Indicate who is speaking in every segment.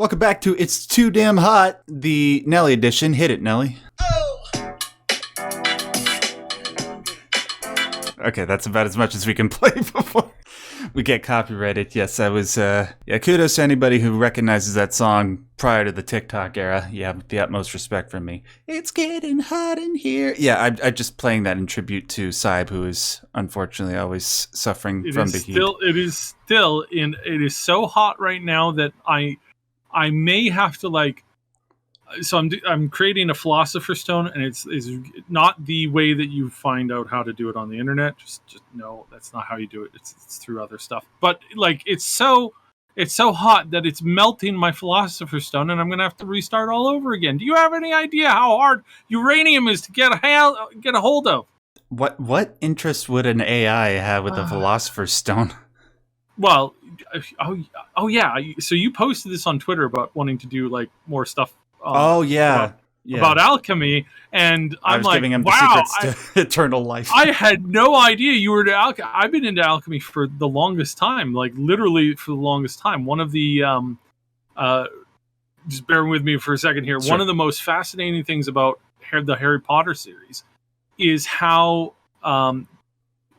Speaker 1: Welcome back to It's Too Damn Hot, the Nelly edition. Hit it, Nelly. Okay, that's about as much as we can play before we get copyrighted. Yes, I was, kudos to anybody who recognizes that song prior to the TikTok era. You have the utmost respect from me. It's getting hot in here. Yeah, I'm just playing that in tribute to Syb, who is unfortunately always suffering from the heat.
Speaker 2: It is so hot right now that I may have to so I'm creating a philosopher's stone, and it's not the way that you find out how to do it on the internet. Just no, that's not how you do it. It's through other stuff. But it's so hot that it's melting my philosopher's stone, and I'm gonna have to restart all over again. Do you have any idea how hard uranium is to get a hold of?
Speaker 1: What interest would an AI have with the philosopher's stone?
Speaker 2: Well, oh yeah. So you posted this on Twitter about wanting to do more stuff. About alchemy, and I'm like,
Speaker 1: giving him
Speaker 2: wow,
Speaker 1: the secrets to eternal life.
Speaker 2: I had no idea you were into alchemy. I've been into alchemy for the longest time, literally for the longest time. One of the, just bear with me for a second here.
Speaker 1: Sure.
Speaker 2: One of the most fascinating things about the Harry Potter series is how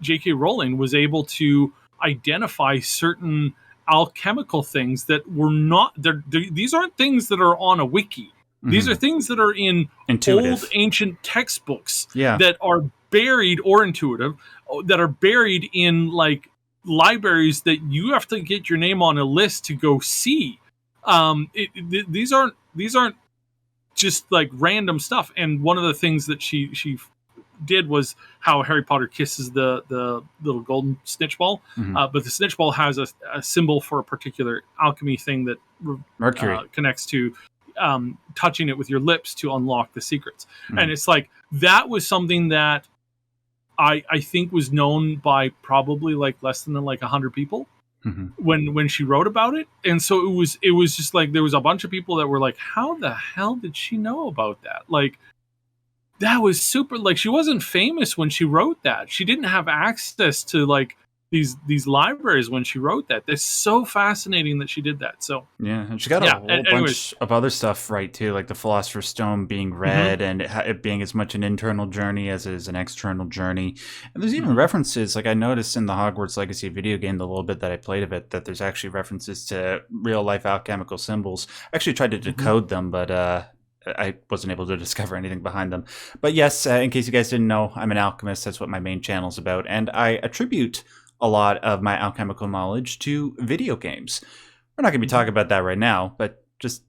Speaker 2: J.K. Rowling was able to identify certain alchemical things that were not. These aren't things that are on a wiki. These are things that are in old ancient textbooks that are buried, or intuitive, that are buried in libraries that you have to get your name on a list to go see. These aren't just random stuff. And one of the things that she did was how Harry Potter kisses the little golden snitch ball. But the snitch ball has a symbol for a particular alchemy thing that
Speaker 1: Mercury
Speaker 2: connects to touching it with your lips to unlock the secrets. And it's that was something that I think was known by probably less than 100 people when she wrote about it. And so it was just there was a bunch of people that were like, how the hell did she know about that? That was super. She wasn't famous when she wrote that. She didn't have access to these libraries when she wrote that. It's so fascinating that she did that. So
Speaker 1: yeah, and she got a whole bunch of other stuff right too, like the Philosopher's Stone being read and it being as much an internal journey as it is an external journey. And there's even references, I noticed in the Hogwarts Legacy video game, the little bit that I played of it, that there's actually references to real life alchemical symbols. I actually tried to decode them, but I wasn't able to discover anything behind them. But yes, in case you guys didn't know, I'm an alchemist. That's what my main channel is about. And I attribute a lot of my alchemical knowledge to video games. We're not going to be talking about that right now, but just,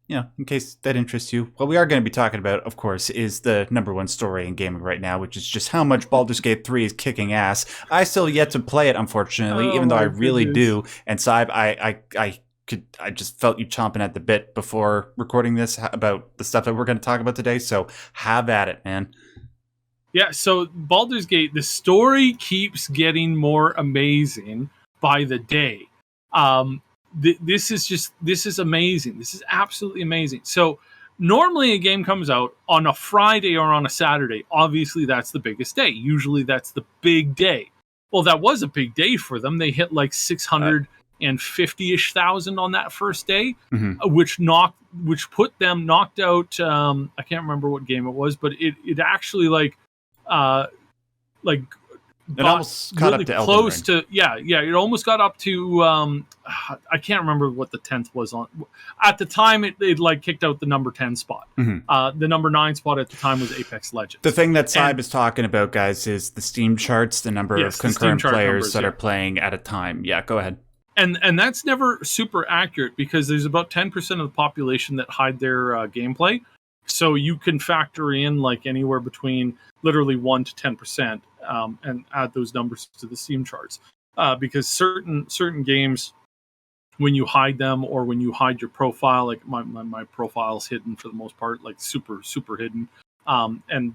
Speaker 1: in case that interests you. What we are going to be talking about, of course, is the #1 story in gaming right now, which is just how much Baldur's Gate 3 is kicking ass. I still yet to play it, unfortunately, even though I really do. And Syb, I just felt you chomping at the bit before recording this about the stuff that we're going to talk about today. So have at it, man.
Speaker 2: Yeah, so Baldur's Gate, the story keeps getting more amazing by the day. This is amazing. This is absolutely amazing. So normally a game comes out on a Friday or on a Saturday. Obviously, that's the biggest day. Usually that's the big day. Well, that was a big day for them. They hit 650-ish thousand on that first day, which knocked out. I can't remember what game it was, but it actually
Speaker 1: it almost caught
Speaker 2: really
Speaker 1: up to
Speaker 2: close
Speaker 1: Elden
Speaker 2: Ring. It almost got up to I can't remember what the 10th was on. At the time, it kicked out the number 10 spot. The number 9 spot at the time was Apex Legends.
Speaker 1: The thing that Syb is talking about, guys, is the Steam charts, the number of concurrent players that are playing at a time. Yeah, go ahead.
Speaker 2: And that's never super accurate because there's about 10% of the population that hide their gameplay. So you can factor in anywhere between literally 1 to 10% and add those numbers to the Steam charts. Because certain games, when you hide them or when you hide your profile, my profile's hidden for the most part, super, super hidden. And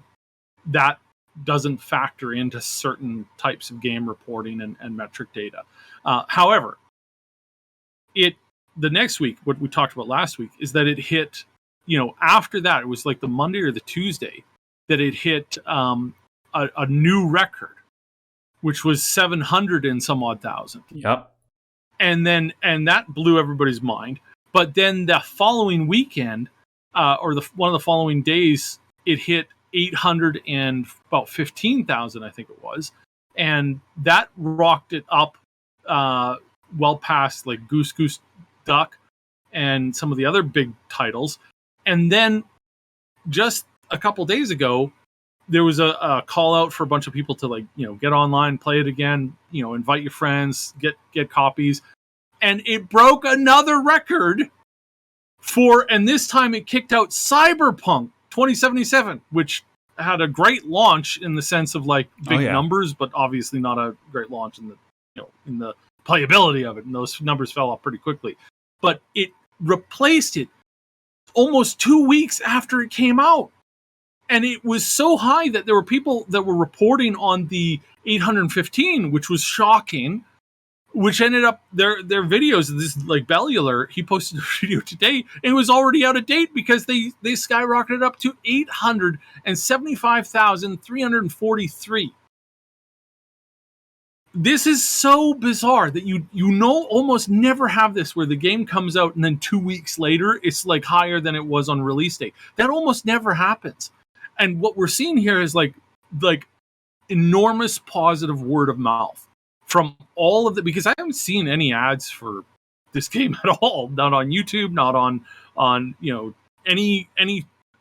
Speaker 2: that doesn't factor into certain types of game reporting and metric data. However, the next week, what we talked about last week, is that it hit, after that, it was the Monday or the Tuesday that it hit a new record, which was 700 and some odd thousand.
Speaker 1: Yep.
Speaker 2: And that blew everybody's mind. But then the following weekend, or one of the following days, it hit 800 and about 15,000, I think it was, and that rocked it up well past like Goose Goose Duck and some of the other big titles. And then just a couple days ago, there was a call out for a bunch of people to like, get online, play it again, invite your friends, get copies. And it broke another record and this time it kicked out Cyberpunk 2077, which had a great launch in the sense of like big numbers, but obviously not a great launch in the playability of it. And those numbers fell off pretty quickly. But it replaced it almost 2 weeks after it came out. And it was so high that there were people that were reporting on the 815, which was shocking, which ended up their videos. This like Bellular, he posted a video today, and it was already out of date because they skyrocketed up to 875,343. This is so bizarre that you almost never have this where the game comes out and then 2 weeks later it's like higher than it was on release date. That almost never happens. And what we're seeing here is like enormous positive word of mouth from all of because I haven't seen any ads for this game at all. Not on YouTube, not on any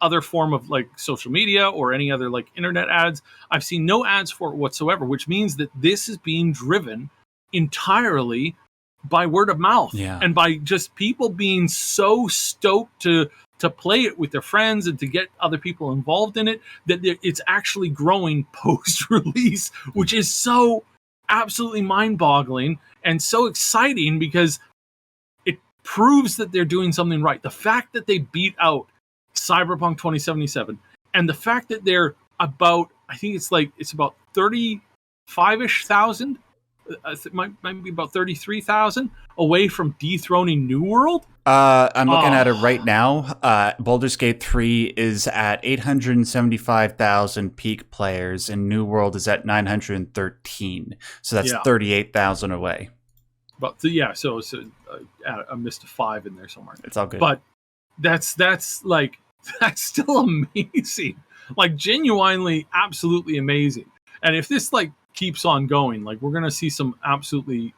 Speaker 2: other form of like social media or any other like internet ads. I've seen no ads for it whatsoever, which means that this is being driven entirely by word of mouth and by just people being so stoked to play it with their friends and to get other people involved in it, that it's actually growing post-release, which is so absolutely mind-boggling and so exciting because it proves that they're doing something right. The fact that they beat out Cyberpunk 2077 and the fact that they're about, I think it's about 35-ish thousand, it might be about 33,000 away from dethroning New World.
Speaker 1: I'm looking at it right now. Baldur's Gate 3 is at 875,000 peak players, and New World is at 913. So that's 38,000 away.
Speaker 2: But so I missed a 5 in there somewhere.
Speaker 1: It's all good.
Speaker 2: But that's still amazing. Like genuinely, absolutely amazing. And if this like keeps on going, like we're gonna see some absolutely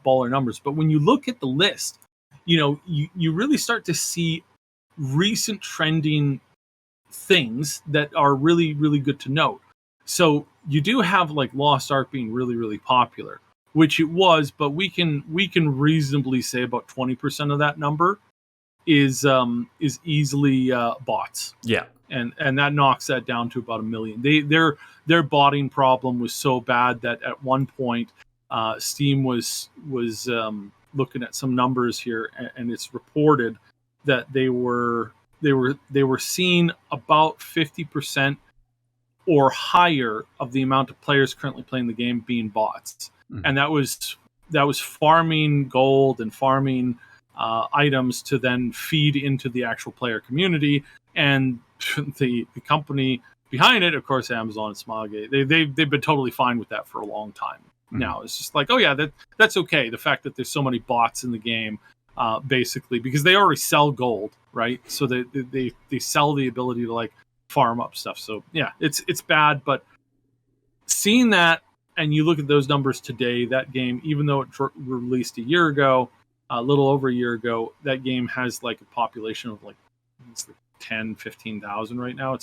Speaker 2: baller numbers. But when you look at the list, you really start to see recent trending things that are really, really good to note. So you do have like Lost Ark being really, really popular, which it was, but we can reasonably say about 20% of that number is easily bots.
Speaker 1: Yeah.
Speaker 2: And that knocks that down to about 1 million. Their botting problem was so bad that at one point Steam was looking at some numbers here, and it's reported that they were seeing about 50% or higher of the amount of players currently playing the game being bots. Mm-hmm. And that was farming gold and farming items to then feed into the actual player community. And the company behind it, of course, Amazon and Smilegate, they've been totally fine with that for a long time. Mm-hmm. Now it's just like, oh yeah, that's okay. The fact that there's so many bots in the game, basically, because they already sell gold, right? So they sell the ability to like farm up stuff. So yeah, it's bad. But seeing that, and you look at those numbers today, that game, even though it released a year ago, a little over a year ago, that game has like a population of like 10,000-15,000 right now.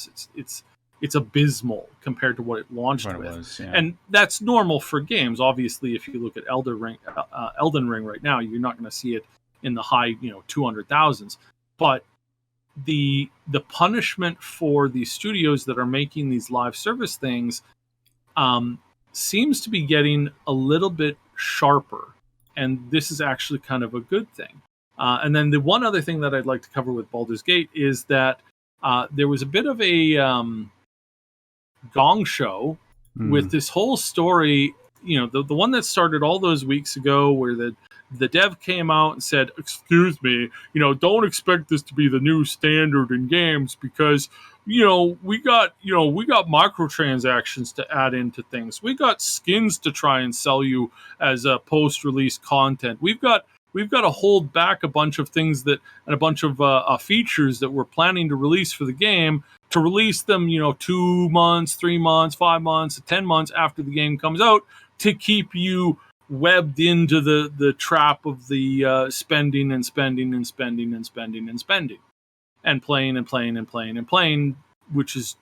Speaker 2: It's abysmal compared to what it launched with. And that's normal for games. Obviously, if you look at Elden Ring right now, you're not going to see it in the high 200,000s. But the punishment for these studios that are making these live service things seems to be getting a little bit sharper. And this is actually kind of a good thing. And then the one other thing that I'd like to cover with Baldur's Gate is that there was a bit of a gong show with this whole story, the one that started all those weeks ago where the dev came out and said, excuse me, don't expect this to be the new standard in games because, we got microtransactions to add into things. We got skins to try and sell you as a post-release content. We've got we've got to hold back a bunch of things and a bunch of features that we're planning to release for the game to release them, 2 months, 3 months, 5 months, 10 months after the game comes out to keep you webbed into the trap of the spending and spending and spending and spending and spending and playing and playing and playing and playing, which is,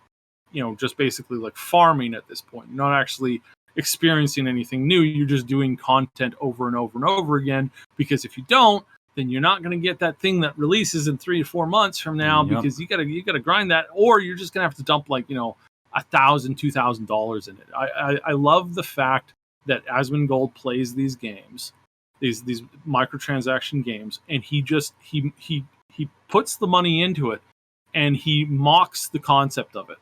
Speaker 2: just basically like farming at this point. You're not actually experiencing anything new. You're just doing content over and over and over again, because if you don't, then you're not going to get that thing that releases in 3 to 4 months from now, because you gotta grind that, or you're just gonna have to dump like $1,000, $2,000 in it. I love the fact that Asmongold plays these games, these microtransaction games, and he puts the money into it, and he mocks the concept of it,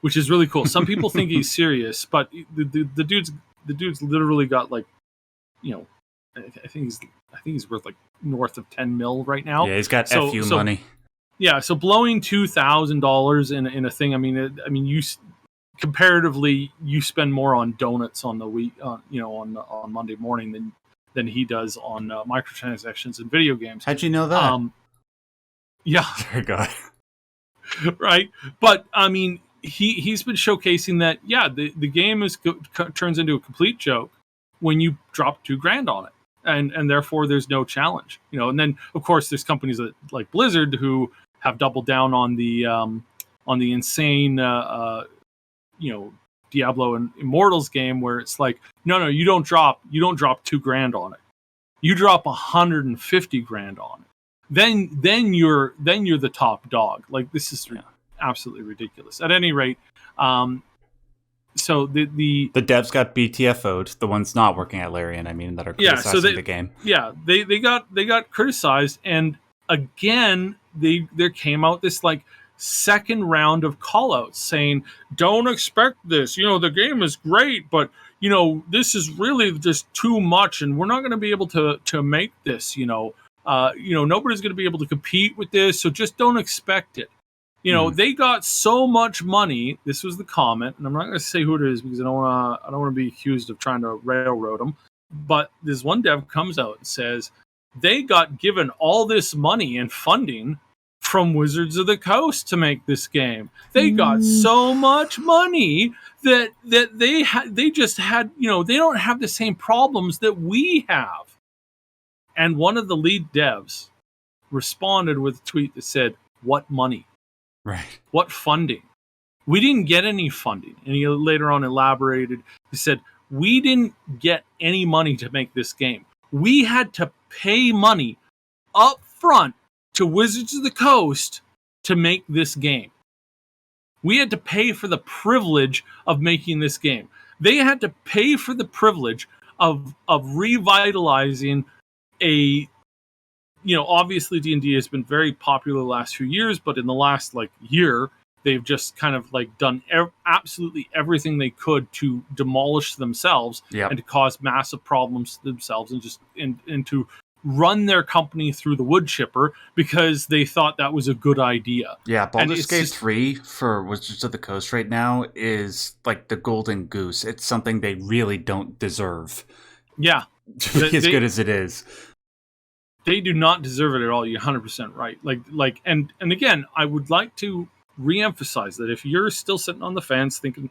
Speaker 2: which is really cool. Some people think he's serious, but the dude's literally got like, I think he's worth like north of 10 mil right now.
Speaker 1: Yeah, he's got FU money.
Speaker 2: Yeah, so blowing $2,000 in a thing. I mean, you comparatively you spend more on donuts on the week, on Monday morning than he does on microtransactions in video games.
Speaker 1: How'd you know that?
Speaker 2: Yeah,
Speaker 1: Dear God.
Speaker 2: Right, but I mean, he's been showcasing that the game turns into a complete joke when you drop $2,000 on it. And therefore there's no challenge, and then of course there's companies like Blizzard who have doubled down on the insane Diablo and Immortals game, where it's like, no, you don't drop $2,000 on it, you drop $150,000 on it, then you're the top dog. Like, this is absolutely ridiculous. At any rate, so the
Speaker 1: devs got BTFO'd, the ones not working at Larian, that are criticizing the game.
Speaker 2: Yeah, they got criticized, and again there came out this like second round of callouts saying, don't expect this. The game is great, but this is really just too much, and we're not going to be able to make this. Nobody's going to be able to compete with this, so just don't expect it. They got so much money. This was the comment, and I'm not going to say who it is because I don't want to be accused of trying to railroad them. But this one dev comes out and says they got given all this money and funding from Wizards of the Coast to make this game. They got so much money that they just had, they don't have the same problems that we have. And one of the lead devs responded with a tweet that said, "What money?
Speaker 1: Right.
Speaker 2: What funding? We didn't get any funding." And he later on elaborated. He said, "We didn't get any money to make this game. We had to pay money up front to Wizards of the Coast to make this game. We had to pay for the privilege of making this game. They had to pay for the privilege of revitalizing a..." Obviously D&D has been very popular the last few years, but in the last year, they've just kind of done absolutely everything they could to demolish themselves and to cause massive problems to themselves, and to run their company through the wood chipper because they thought that was a good idea.
Speaker 1: Yeah, Baldur's Gate 3 for Wizards of the Coast right now is like the golden goose. It's something they really don't deserve.
Speaker 2: Yeah.
Speaker 1: To be as good as it is.
Speaker 2: They do not deserve it at all. You're 100% right. And again, I would like to reemphasize that if you're still sitting on the fence thinking,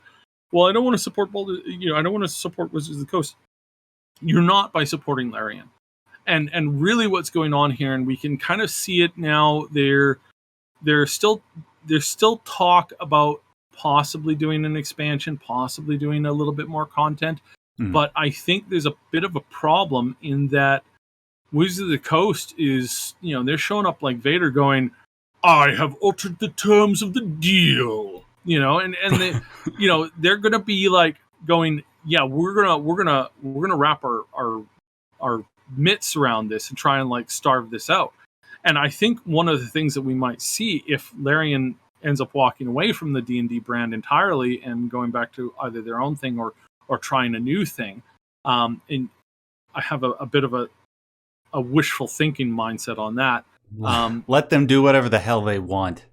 Speaker 2: well, I don't want to support I don't want to support Wizards of the Coast, you're not by supporting Larian. And really what's going on here, and we can kind of see it now, there's still talk about possibly doing an expansion, possibly doing a little bit more content. But I think there's a bit of a problem in that Wizards of the Coast is, they're showing up like Vader going, "I have altered the terms of the deal," and they, they're gonna be like going, "Yeah, we're gonna wrap our mitts around this and try and starve this out." And I think one of the things that we might see if Larian ends up walking away from the D&D brand entirely and going back to either their own thing or trying a new thing, and I have a bit of a wishful thinking mindset on that.
Speaker 1: Let them do whatever the hell they want.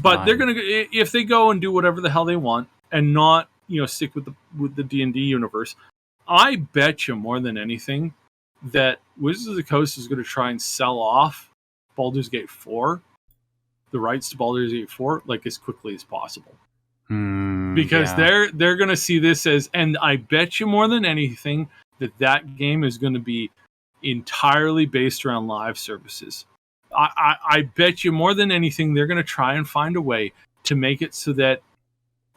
Speaker 2: But they're gonna, if they go and do whatever the hell they want and not stick with the D&D universe, I bet you more than anything that Wizards of the Coast is going to try and sell off Baldur's Gate 4, the rights to Baldur's Gate 4, like as quickly as possible. Because they're going to see this as, and I bet you more than anything that game is going to be entirely based around live services. I bet you more than anything they're going to try and find a way to make it so that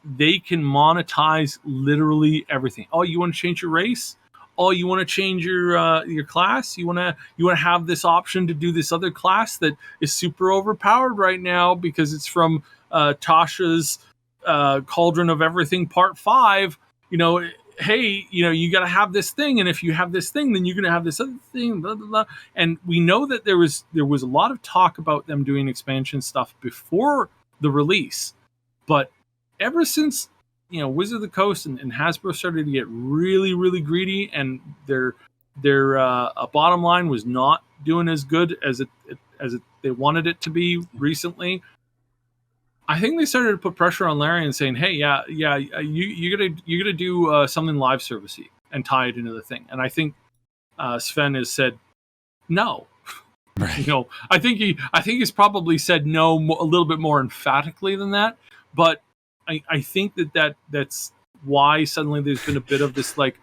Speaker 2: they can monetize literally everything. Oh, you want to change your race? Oh, you want to change your class? You want to have this option to do this other class that is super overpowered right now because it's from Tasha's Cauldron of Everything Part 5. Hey, you got to have this thing, and if you have this thing, then you're going to have this other thing, blah, blah, blah. And we know that there was a lot of talk about them doing expansion stuff before the release, but ever since Wizard of the Coast and Hasbro started to get really, really greedy, and their bottom line was not doing as good as they wanted it to be recently, I think they started to put pressure on Larry and saying, "Hey, you gotta do something live servicey and tie it into the thing." And I think Sven has said no.
Speaker 1: Right.
Speaker 2: I think he's probably said no a little bit more emphatically than that. But I think that's why suddenly there's been a bit of this like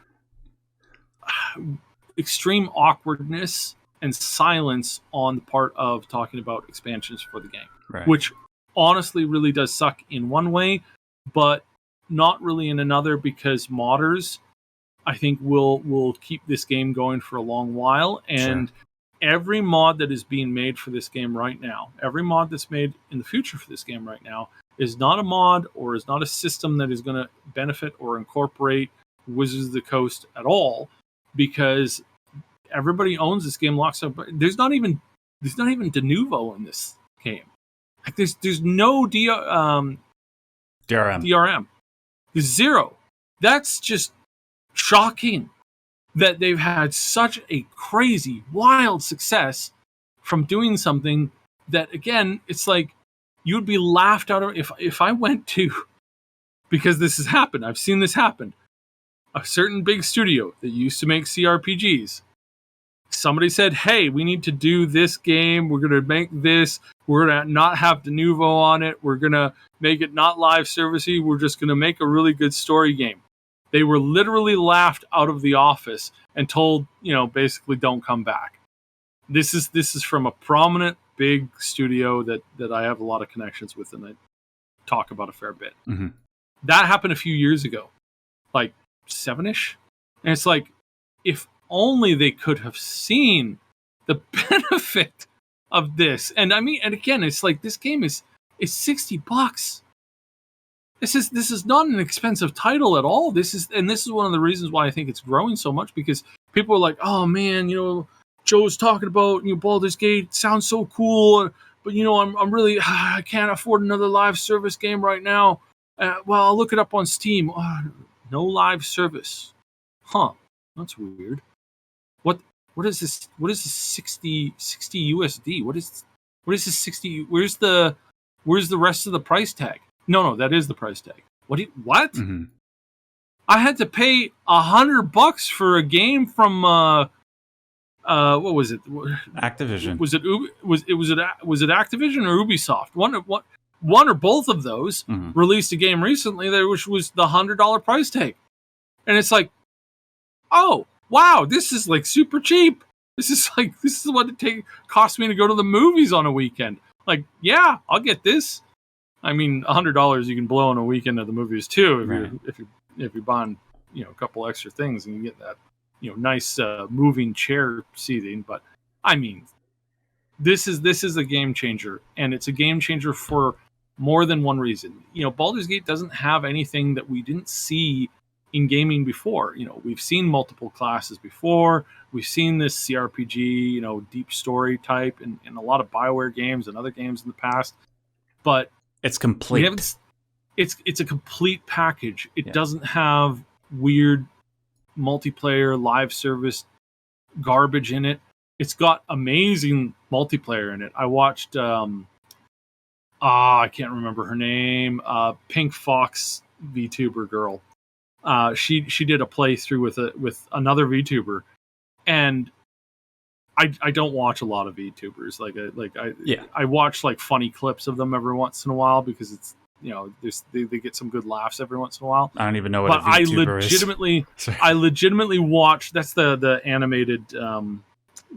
Speaker 2: extreme awkwardness and silence on the part of talking about expansions for the game,
Speaker 1: right.
Speaker 2: Which honestly really does suck in one way, but not really in another, because modders, I think, will keep this game going for a long while. And every mod that is being made for this game right now, every mod that's made in the future for this game right now, is not a mod or is not a system that is going to benefit or incorporate Wizards of the Coast at all, because everybody owns this game locked up. There's not even de novo in this game. Like there's no DRM. There's zero. That's just shocking that they've had such a crazy, wild success from doing something that, again, it's like you'd be laughed out of. If I went to, because this has happened, I've seen this happen, a certain big studio that used to make CRPGs, somebody said, "Hey, we need to do this game. We're going to make this. We're going to not have de novo on it. We're going to make it not live servicey. We're just going to make a really good story game." They were literally laughed out of the office and told, basically don't come back. This is from a prominent big studio that I have a lot of connections with and I talk about a fair bit.
Speaker 1: Mm-hmm.
Speaker 2: That happened a few years ago, like 7-ish. And it's like, if only they could have seen the benefit of this. And I mean, and again, it's like, this game is $60. This is not an expensive title at all. This is one of the reasons why I think it's growing so much, because people are like, "Oh man, Joe's talking about Baldur's Gate, sounds so cool, but I'm really I can't afford another live service game right now. Well, I'll look it up on Steam. No live service, huh? That's weird. What is this? What is this 60 USD? What is this 60? Where's the rest of the price tag? No, that is the price tag. What?
Speaker 1: Mm-hmm.
Speaker 2: I had to pay $100 for a game from what was it?
Speaker 1: Activision.
Speaker 2: Was it Activision or Ubisoft? One or both of those released a game recently which was the $100 price tag, and it's like, oh wow, this is like super cheap. This is what it cost me to go to the movies on a weekend. Like, yeah, I'll get this. I mean, $100 you can blow on a weekend at the movies too, if you're buying a couple extra things and you get that nice moving chair seating. But I mean, this is a game changer, and it's a game changer for more than one reason. Baldur's Gate doesn't have anything that we didn't see in gaming before. We've seen multiple classes before. We've seen this CRPG, deep story type in a lot of BioWare games and other games in the past. But
Speaker 1: it's complete.
Speaker 2: It's a complete package. It doesn't have weird multiplayer live service garbage in it. It's got amazing multiplayer in it. I watched I can't remember her name, Pink Fox VTuber girl. She did a playthrough with another VTuber, and I don't watch a lot of VTubers. I watch like funny clips of them every once in a while because it's, you know, they get some good laughs every once in a while.
Speaker 1: I don't even know what a VTuber is.
Speaker 2: I legitimately watch. That's the animated.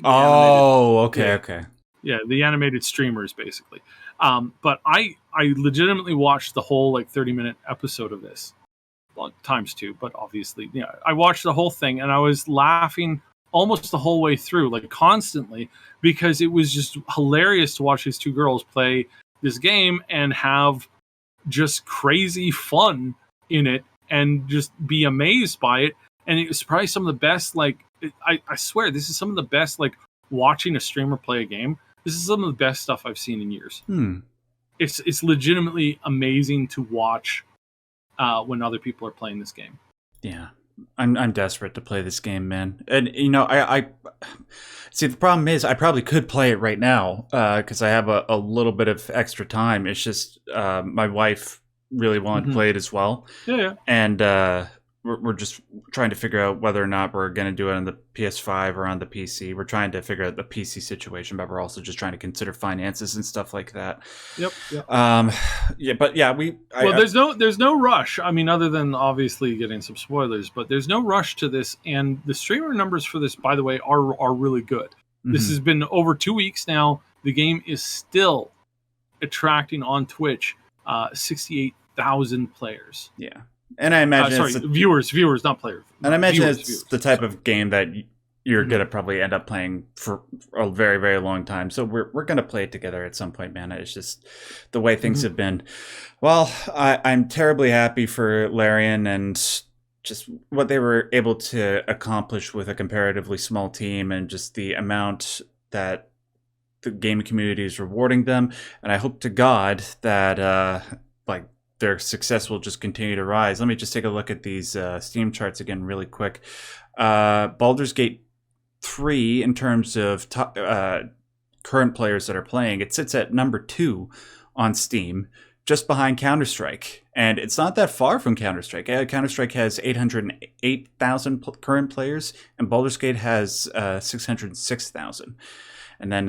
Speaker 1: Okay.
Speaker 2: Yeah, the animated streamers basically. But I legitimately watched the whole like 30-minute episode of this, well, times 2. But obviously, yeah, I watched the whole thing and I was laughing almost the whole way through, like constantly, because it was just hilarious to watch these 2 girls play this game and have just crazy fun in it and just be amazed by it. And it was probably some of the best, like, I swear, this is some of the best, like, watching a streamer play a game. This is some of the best stuff I've seen in years. It's legitimately amazing to watch when other people are playing this game.
Speaker 1: Yeah. I'm desperate to play this game, man. And, you know, I see, the problem is I probably could play it right now because I have a little bit of extra time. It's just my wife really wanted to play it as well.
Speaker 2: Yeah.
Speaker 1: And we're just trying to figure out whether or not we're going to do it on the PS5 or on the PC. We're trying to figure out the PC situation, but we're also just trying to consider finances and stuff like that.
Speaker 2: Yep. There's no rush. I mean, other than obviously getting some spoilers, but there's no rush to this. And the streamer numbers for this, by the way, are really good. This has been over 2 weeks now. The game is still attracting on Twitch 68,000 players.
Speaker 1: Yeah. And I imagine
Speaker 2: viewers, not players.
Speaker 1: And I imagine it's the type of game that you're gonna probably end up playing for a very, very long time. So we're gonna play it together at some point, man. It's just the way things have been. Well, I'm terribly happy for Larian and just what they were able to accomplish with a comparatively small team, and just the amount that the gaming community is rewarding them. And I hope to God that their success will just continue to rise. Let me just take a look at these Steam charts again really quick. Baldur's Gate 3, in terms of current players that are playing, it sits at number 2 on Steam, just behind Counter-Strike. And it's not that far from Counter-Strike. Counter-Strike has 808,000 current players, and Baldur's Gate has 606,000. And then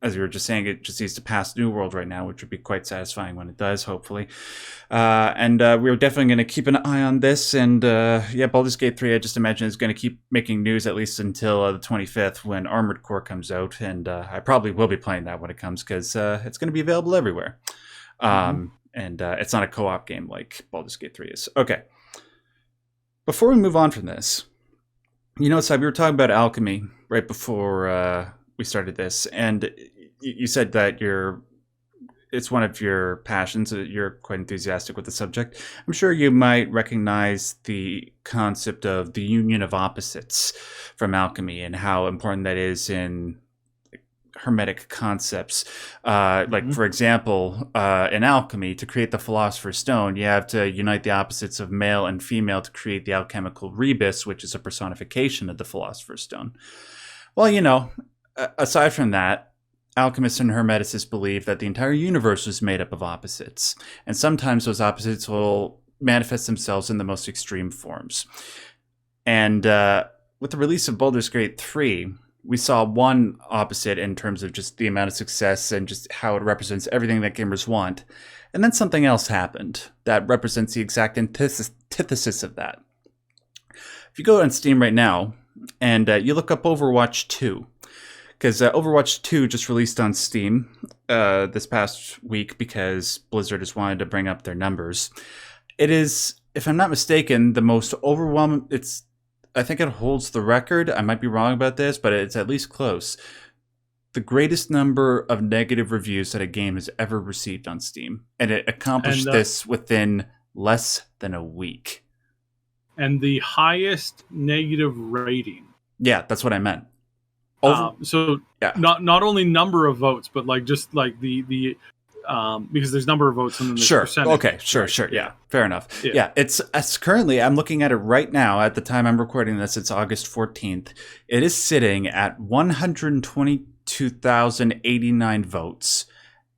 Speaker 1: as we were just saying, it just needs to pass New World right now, which would be quite satisfying when it does, hopefully. And we're definitely going to keep an eye on this. And Baldur's Gate 3, I just imagine, is going to keep making news at least until the 25th when Armored Core comes out. And I probably will be playing that when it comes, because it's going to be available everywhere. And it's not a co-op game like Baldur's Gate 3 is. Okay. Before we move on from this, you know, Seb, we were talking about alchemy right before we started this, and you said that it's one of your passions. You're quite enthusiastic with the subject. I'm sure you might recognize the concept of the union of opposites from alchemy and how important that is in hermetic concepts. For example, in alchemy, to create the Philosopher's Stone, you have to unite the opposites of male and female to create the alchemical rebus, which is a personification of the Philosopher's Stone. Well, you know, aside from that, alchemists and hermeticists believe that the entire universe is made up of opposites, and sometimes those opposites will manifest themselves in the most extreme forms. And with the release of Baldur's Gate 3, we saw one opposite in terms of just the amount of success and just how it represents everything that gamers want. And then something else happened that represents the exact antithesis of that. If you go on Steam right now and you look up Overwatch 2, because Overwatch 2 just released on Steam this past week because Blizzard has wanted to bring up their numbers. It is, if I'm not mistaken, the most overwhelming. I think it holds the record. I might be wrong about this, but it's at least close. The greatest number of negative reviews that a game has ever received on Steam. And it accomplished this within less than a week.
Speaker 2: And the highest negative rating.
Speaker 1: Yeah, that's what I meant.
Speaker 2: Not only number of votes, but like just like the because there's number of votes and then there's percentage.
Speaker 1: Okay, sure. Yeah, fair enough. Yeah, it's currently, I'm looking at it right now. At the time I'm recording this, it's August 14th. It is sitting at 122,089 votes,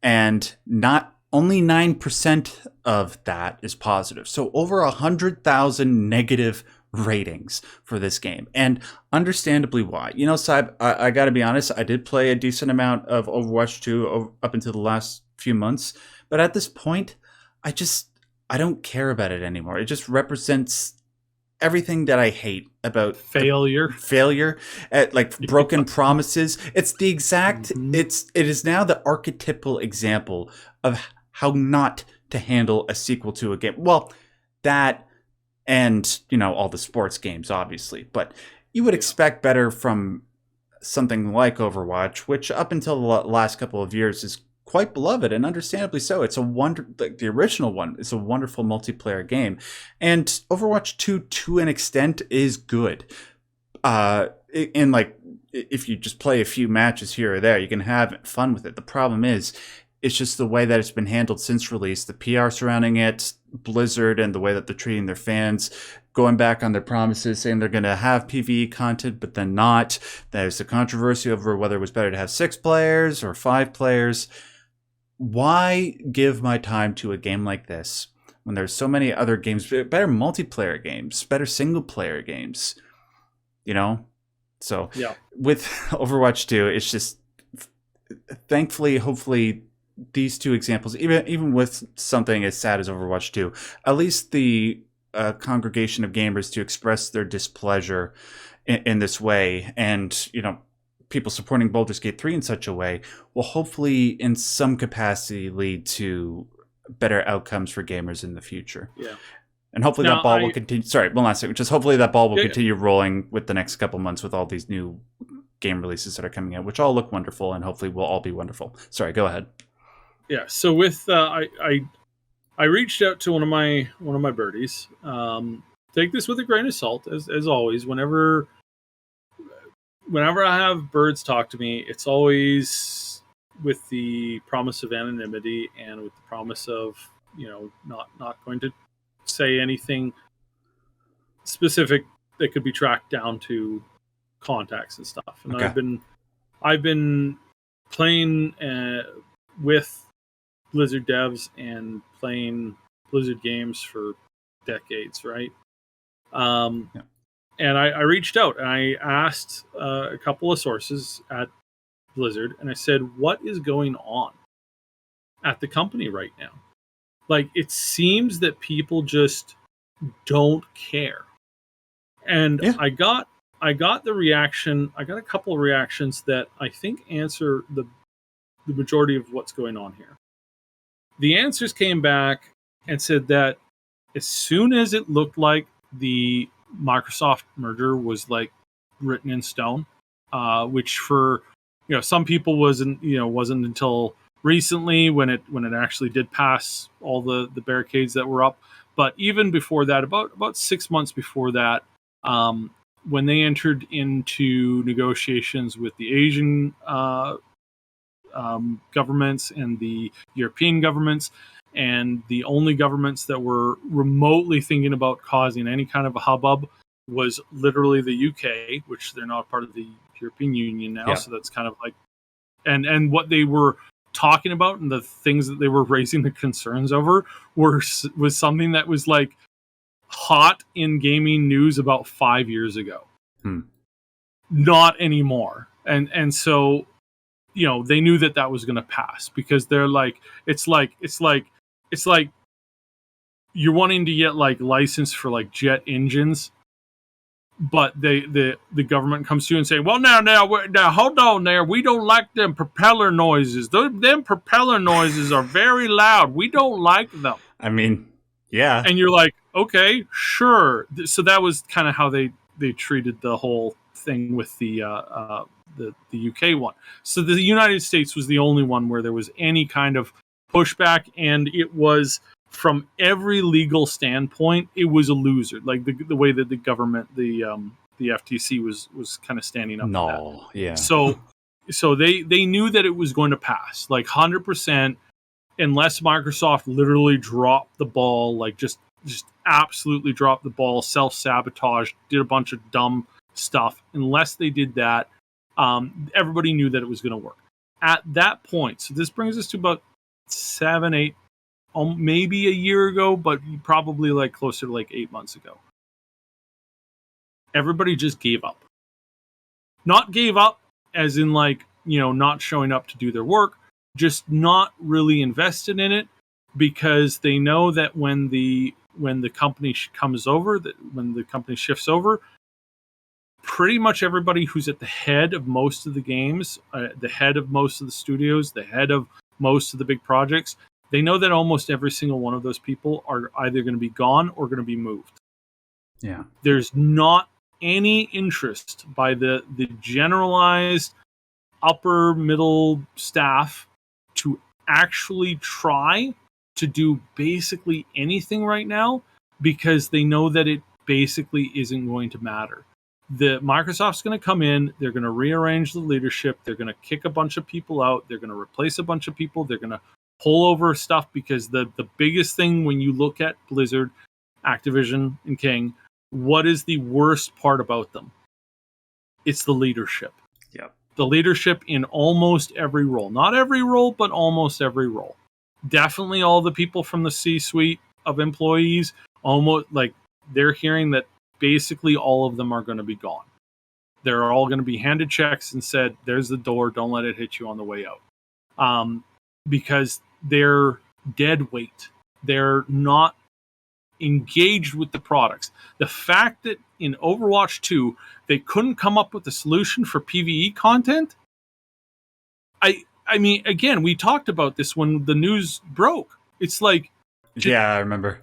Speaker 1: and not only 9% of that is positive. So over 100,000 negative ratings for this game, and understandably why. You know, Saib, I got to be honest, I did play a decent amount of Overwatch 2 up until the last few months, but at this point, I don't care about it anymore. It just represents everything that I hate about failure, at like broken promises. It's the exact. It is now the archetypal example of how not to handle a sequel to a game. Well, that, and all the sports games, obviously, but you would expect better from something like Overwatch, which up until the last couple of years is quite beloved, and understandably so. It's the original one is a wonderful multiplayer game, and Overwatch 2 to an extent is good. And like, if you just play a few matches here or there, you can have fun with it. The problem is, it's just the way that it's been handled since release, the PR surrounding it, Blizzard, and the way that they're treating their fans, going back on their promises, saying they're going to have PvE content, but then not. There's the controversy over whether it was better to have 6 players or 5 players. Why give my time to a game like this when there's so many other games, better multiplayer games, better single player games, So with Overwatch 2, it's just, thankfully, hopefully, these two examples, even with something as sad as Overwatch 2, at least the congregation of gamers to express their displeasure in this way, and people supporting Baldur's Gate 3 in such a way will hopefully in some capacity lead to better outcomes for gamers in the future.
Speaker 2: Yeah.
Speaker 1: And hopefully that ball will continue. Sorry, one last thing. Just hopefully that ball will continue rolling with the next couple months with all these new game releases that are coming out, which all look wonderful and hopefully will all be wonderful. Sorry, go ahead.
Speaker 2: Yeah. So with I reached out to one of my birdies. Take this with a grain of salt, as always. Whenever I have birds talk to me, it's always with the promise of anonymity and with the promise of not going to say anything specific that could be tracked down to contacts and stuff. And okay. I've been playing with Blizzard devs and playing Blizzard games for decades, right? And I reached out and I asked a couple of sources at Blizzard, and I said, what is going on at the company right now? Like, it seems that people just don't care. And I got the reaction. I got a couple of reactions that I think answer the majority of what's going on here. The answers came back and said that as soon as it looked like the Microsoft merger was like written in stone, which for some people wasn't until recently when it actually did pass all the barricades that were up. But even before that, about 6 months before that, when they entered into negotiations with the Asian governments and the European governments, and the only governments that were remotely thinking about causing any kind of a hubbub was literally the UK, which they're not part of the European Union now. Yeah. So that's kind of like, and what they were talking about and the things that they were raising the concerns over was something that was like hot in gaming news about 5 years ago. Not anymore. And so, they knew that was going to pass because they're like, it's like you're wanting to get like license for like jet engines, but the government comes to you and say, well, now hold on there. We don't like them propeller noises. Them propeller noises are very loud. We don't like them.
Speaker 1: I mean, yeah.
Speaker 2: And you're like, okay, sure. So that was kind of how they treated the whole thing with the UK one. So the United States was the only one where there was any kind of pushback, and it was, from every legal standpoint, it was a loser. Like the way that the government, the FTC was kind of standing up.
Speaker 1: No, yeah.
Speaker 2: So they knew that it was going to pass, like 100%, unless Microsoft literally dropped the ball, like just absolutely dropped the ball, self-sabotage, did a bunch of dumb stuff. Unless they did that, everybody knew that it was going to work. At that point, so this brings us to about 7, 8, maybe a year ago, but probably like closer to like 8 months ago. everybody just gave up. Not gave up as in like, not showing up to do their work, just not really invested in it, because they know that when the company comes over, that when the company shifts over, pretty much everybody who's at the head of most of the games, the head of most of the studios, the head of most of the big projects, they know that almost every single one of those people are either going to be gone or going to be moved.
Speaker 1: Yeah.
Speaker 2: There's not any interest by the generalized upper middle staff to actually try to do basically anything right now, because they know that it basically isn't going to matter. The Microsoft's going to come in, they're going to rearrange the leadership, they're going to kick a bunch of people out, they're going to replace a bunch of people, they're going to pull over stuff, because the biggest thing when you look at Blizzard, Activision, and King, what is the worst part about them? It's the leadership.
Speaker 1: Yep.
Speaker 2: The leadership in almost every role. Not every role, but almost every role. Definitely all the people from the C-suite of employees, almost like they're hearing that basically all of them are going to be gone. They're all going to be handed checks and said, there's the door, don't let it hit you on the way out. Because they're dead weight. They're not engaged with the products. The fact that in Overwatch 2 they couldn't come up with a solution for PvE content, I mean, again, we talked about this when the news broke. It's like,
Speaker 1: yeah, I remember.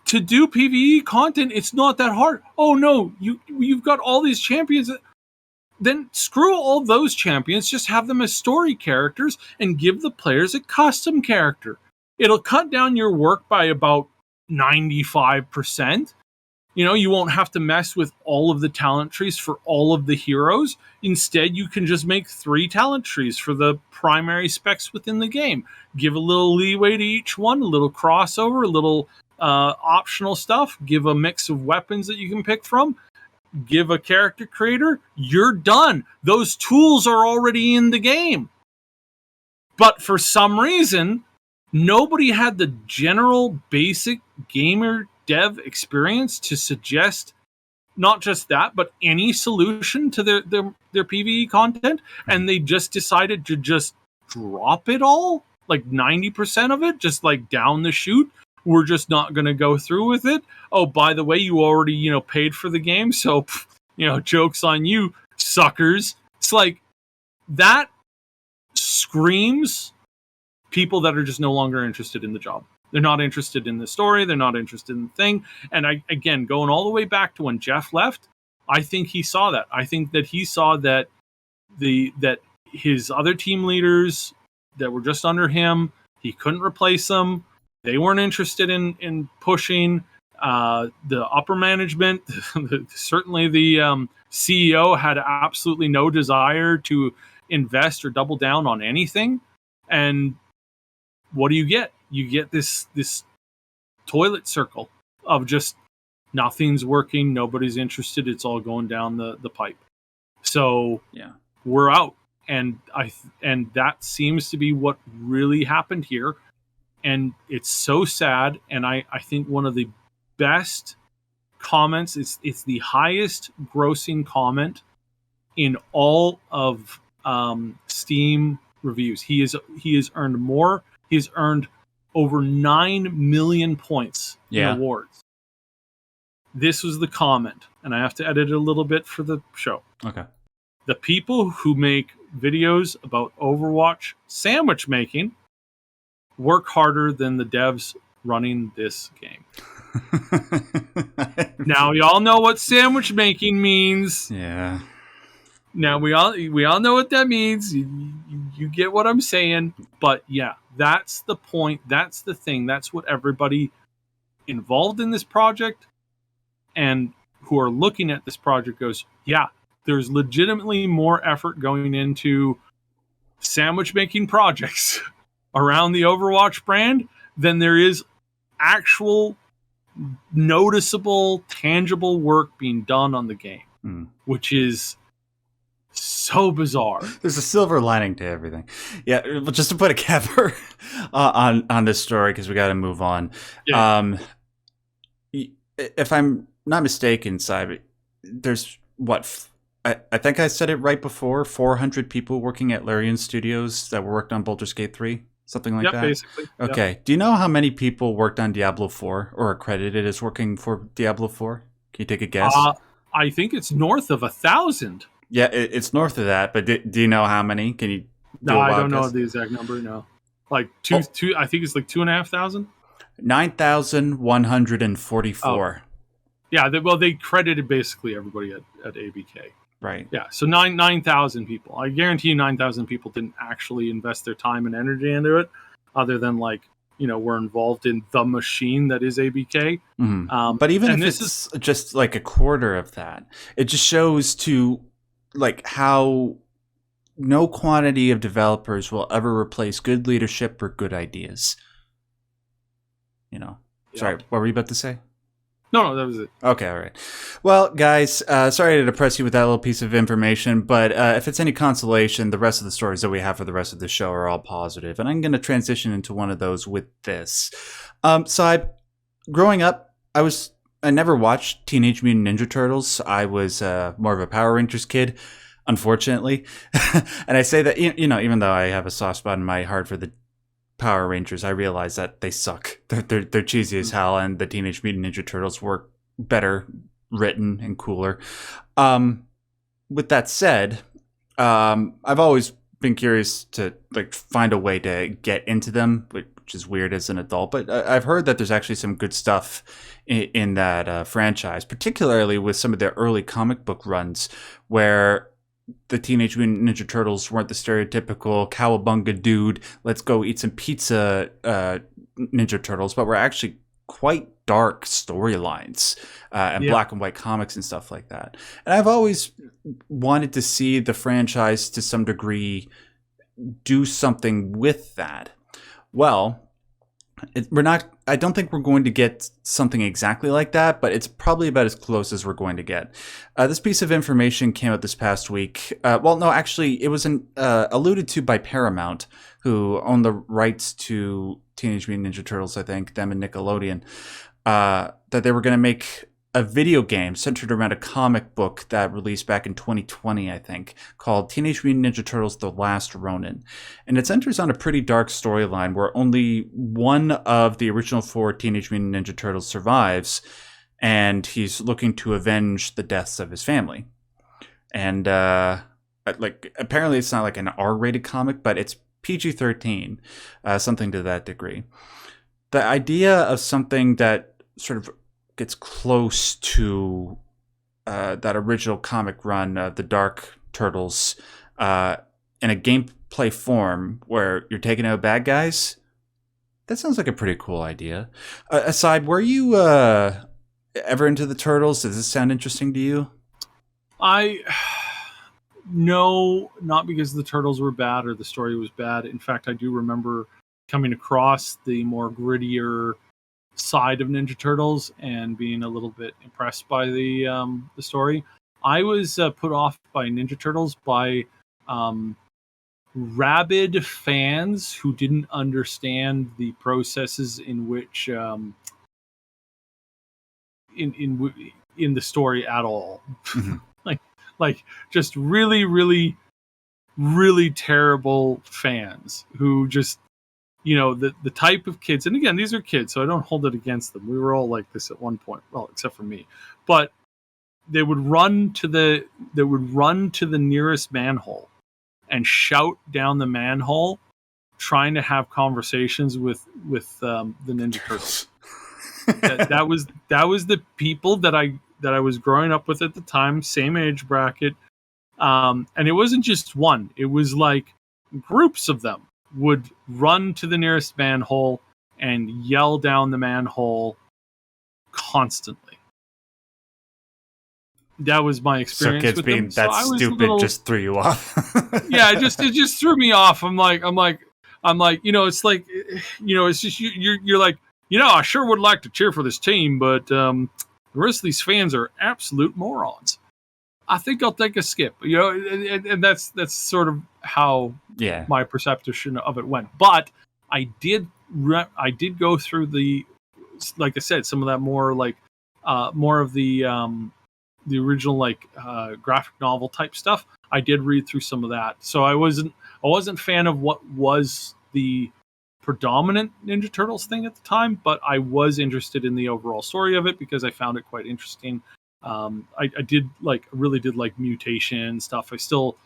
Speaker 2: To do PvE content, it's not that hard. Oh no, you've got all these champions. Then screw all those champions, just have them as story characters and give the players a custom character. It'll cut down your work by about 95%. You won't have to mess with all of the talent trees for all of the heroes. Instead, you can just make 3 talent trees for the primary specs within the game. Give a little leeway to each one, a little crossover, a little optional stuff. Give a mix of weapons that you can pick from. Give a character creator. You're done. Those tools are already in the game. But for some reason, nobody had the general basic gamer dev experience to suggest not just that, but any solution to their PvE content, and they just decided to just drop it all, like 90% of it, just like down the chute. We're just not going to go through with it. Oh, by the way, you already paid for the game, so joke's on you, suckers. It's like that screams people that are just no longer interested in the job. They're not interested in the story. They're not interested in the thing. And again, going all the way back to when Jeff left, I think he saw that. I think that he saw that that his other team leaders that were just under him, he couldn't replace them. They weren't interested in pushing. The upper management, certainly the CEO, had absolutely no desire to invest or double down on anything. And what do you get? You get this toilet circle of just nothing's working, nobody's interested, it's all going down the pipe. So
Speaker 1: yeah,
Speaker 2: we're out, and that seems to be what really happened here, and it's so sad. And I think one of the best comments, it's the highest grossing comment in all of Steam reviews. He has earned more. He's earned over 9 million points in awards. This was the comment, and I have to edit it a little bit for the show.
Speaker 1: Okay.
Speaker 2: The people who make videos about Overwatch sandwich making work harder than the devs running this game. Now, y'all know what sandwich making means.
Speaker 1: Yeah.
Speaker 2: Now, we all know what that means. You get what I'm saying. But yeah, that's the point. That's the thing. That's what everybody involved in this project and who are looking at this project goes, yeah, there's legitimately more effort going into sandwich making projects around the Overwatch brand than there is actual noticeable, tangible work being done on the game, which is so bizarre.
Speaker 1: There's a silver lining to everything. Yeah, but just to put a capper on this story, because we got to move on. Yeah. If I'm not mistaken, Cyber, there's what I think I said it right before, 400 people working at Larian Studios that worked on Baldur's Gate 3, something like that.
Speaker 2: Basically.
Speaker 1: Okay. Yep. Do you know how many people worked on Diablo 4 or are credited as working for Diablo 4? Can you take a guess?
Speaker 2: I think it's north of 1,000.
Speaker 1: Yeah, it's north of that, but do you know how many? Can you?
Speaker 2: No, I don't know the exact number. No, like two. I think it's like 2,500.
Speaker 1: 9,144.
Speaker 2: Yeah, they credited basically everybody at ABK.
Speaker 1: Right.
Speaker 2: Yeah, so 9,000 people. I guarantee you 9,000 people didn't actually invest their time and energy into it, other than were involved in the machine that is ABK.
Speaker 1: Mm-hmm. But even if it's just like a quarter of that, it just shows to how no quantity of developers will ever replace good leadership or good ideas. Sorry, what were you about to say?
Speaker 2: No, that was it.
Speaker 1: Okay, all right. Well, guys, sorry to depress you with that little piece of information, but if it's any consolation, the rest of the stories that we have for the rest of the show are all positive, and I'm going to transition into one of those with this. Growing up, I never watched Teenage Mutant Ninja Turtles. I was more of a Power Rangers kid, unfortunately. And I say that, even though I have a soft spot in my heart for the Power Rangers, I realize that they suck. They're cheesy as hell, and the Teenage Mutant Ninja Turtles were better written and cooler. With that said, I've always been curious to find a way to get into them, which is weird as an adult. But I've heard that there's actually some good stuff in that franchise, particularly with some of their early comic book runs, where the Teenage Mutant Ninja Turtles weren't the stereotypical cowabunga dude, let's go eat some pizza Ninja Turtles, but were actually quite dark storylines and black and white comics and stuff like that. And I've always wanted to see the franchise to some degree do something with that. Well, I don't think we're going to get something exactly like that, but it's probably about as close as we're going to get. This piece of information came out this past week. It was alluded to by Paramount, who own the rights to Teenage Mutant Ninja Turtles, I think, them and Nickelodeon, that they were going to make a video game centered around a comic book that released back in 2020, I think, called Teenage Mutant Ninja Turtles: The Last Ronin. And it centers on a pretty dark storyline where only one of the original 4 Teenage Mutant Ninja Turtles survives, and he's looking to avenge the deaths of his family. And apparently it's not like an R-rated comic, but it's PG-13, something to that degree. The idea of something that sort of gets close to that original comic run of the Dark Turtles in a gameplay form where you're taking out bad guys, that sounds like a pretty cool idea. Aside, were you ever into the Turtles? Does this sound interesting to you?
Speaker 2: No, not because the Turtles were bad or the story was bad. In fact, I do remember coming across the more grittier side of Ninja Turtles and being a little bit impressed by the story. I was put off by Ninja Turtles by rabid fans who didn't understand the processes in which in the story at all. Mm-hmm. like just really, really, really terrible fans who just, the type of kids, and again, these are kids, so I don't hold it against them. We were all like this at one point, well, except for me. But they would run to the nearest manhole and shout down the manhole, trying to have conversations with the Ninja Turtles. that was the people that I was growing up with at the time, same age bracket, and it wasn't just one. It was like groups of them would run to the nearest manhole and yell down the manhole constantly. That was my experience.
Speaker 1: So kids
Speaker 2: with
Speaker 1: being
Speaker 2: them.
Speaker 1: that stupid just threw you off.
Speaker 2: Yeah, it just threw me off. I'm like, it's like, it's just you're like, I sure would like to cheer for this team, but the rest of these fans are absolute morons. I think I'll take a skip, and that's sort of how my perception of it went. But I did go through the, like I said, some of that more like more of the the original graphic novel type stuff, I did read through some of that. So I wasn't a fan of what was the predominant Ninja Turtles thing at the time, but I was interested in the overall story of it because I found it quite interesting. I really did like mutation stuff. I still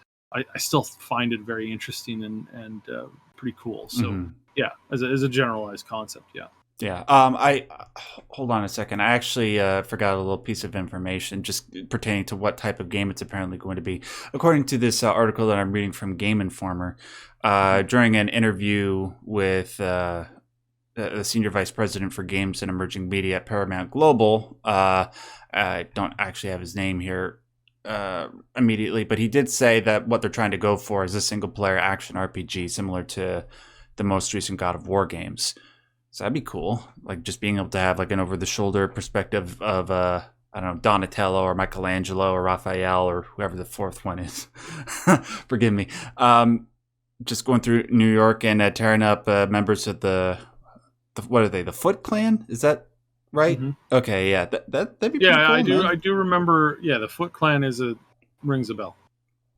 Speaker 2: find it very interesting and pretty cool. So yeah, as a generalized concept, yeah.
Speaker 1: Yeah. I hold on a second. I actually forgot a little piece of information just pertaining to what type of game it's apparently going to be. According to this article that I'm reading from Game Informer, during an interview with the senior vice president for games and emerging media at Paramount Global, I don't actually have his name here immediately, but he did say that what they're trying to go for is a single-player action RPG similar to the most recent God of War games. So that'd be cool, like just being able to have like an over-the-shoulder perspective of I don't know, Donatello or Michelangelo or Raphael or whoever the fourth one is. Forgive me. Just going through New York and tearing up members of the what are they? The Foot Clan? Is that right? Mm-hmm. Okay, yeah, that'd be pretty cool.
Speaker 2: I do remember. Yeah, the Foot Clan rings a bell.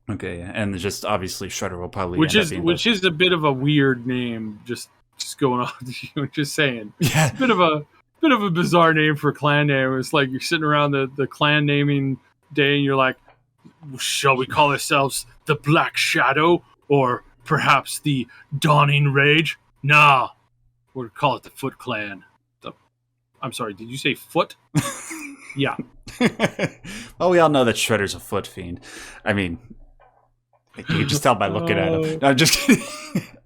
Speaker 1: Okay, yeah. And just obviously Shredder will probably
Speaker 2: which is a bit of a weird name. Just going on with you, just saying.
Speaker 1: Yeah,
Speaker 2: it's a bit of a bizarre name for a clan name. It's like you're sitting around the clan naming day, and you're like, shall we call ourselves the Black Shadow, or perhaps the Dawning Rage? Nah, we'll call it the Foot Clan. I'm sorry, did you say Foot? Yeah.
Speaker 1: Well, we all know that Shredder's a foot fiend. I mean, you can just tell by looking at him. No, I'm just kidding.